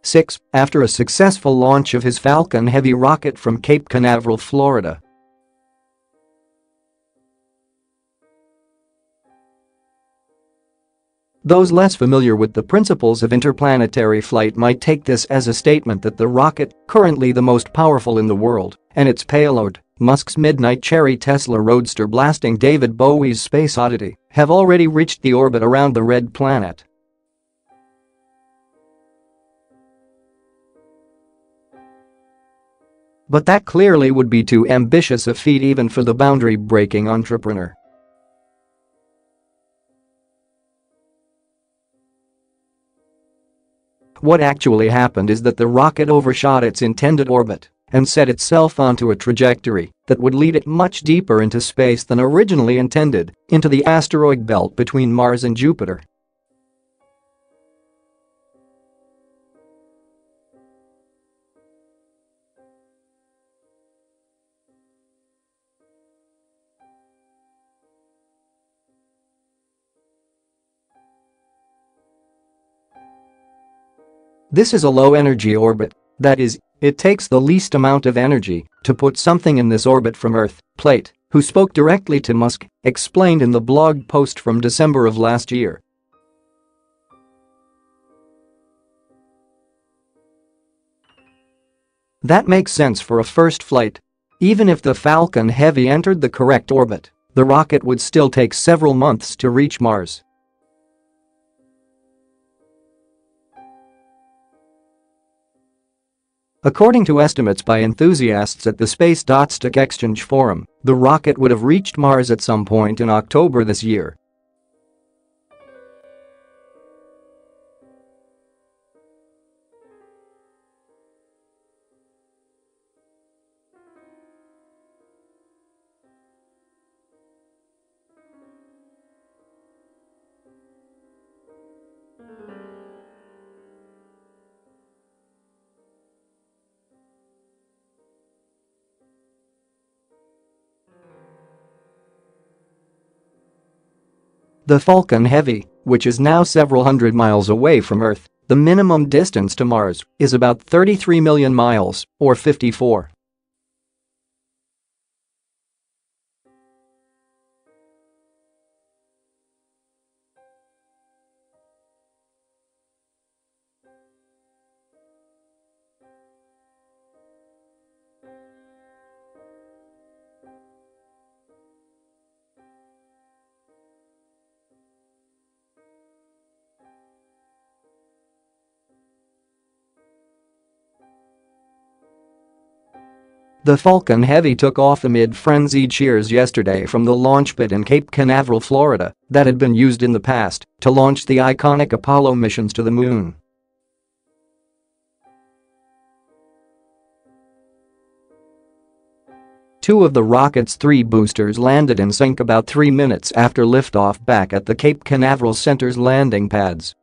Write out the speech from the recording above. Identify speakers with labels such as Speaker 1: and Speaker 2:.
Speaker 1: 6, after a successful launch of his Falcon Heavy rocket from Cape Canaveral, Florida. Those less familiar with the principles of interplanetary flight might take this as a statement that the rocket, currently the most powerful in the world, and its payload, Musk's midnight cherry Tesla Roadster blasting David Bowie's space Oddity, have already reached the orbit around the red planet. But that clearly would be too ambitious a feat even for the boundary-breaking entrepreneur. What actually happened is that the rocket overshot its intended orbit and set itself onto a trajectory that would lead it much deeper into space than originally intended, into the asteroid belt between Mars and Jupiter. This is a low-energy orbit. That is, it takes the least amount of energy to put something in this orbit from Earth, Plate, who spoke directly to Musk, explained in the blog post from December of last year. That makes sense for a first flight. Even if the Falcon Heavy entered the correct orbit, the rocket would still take several months to reach Mars. According to estimates by enthusiasts at the Space Stock Exchange Forum, the rocket would have reached Mars at some point in October this year. The Falcon Heavy, which is now several hundred miles away from Earth, the minimum distance to Mars, is about 33 million miles, or 54. The Falcon Heavy took off amid frenzied cheers yesterday from the launch pad in Cape Canaveral, Florida, that had been used in the past to launch the iconic Apollo missions to the moon. Two of the rocket's 3 boosters landed in sync about 3 minutes after liftoff back at the Cape Canaveral Center's landing pads.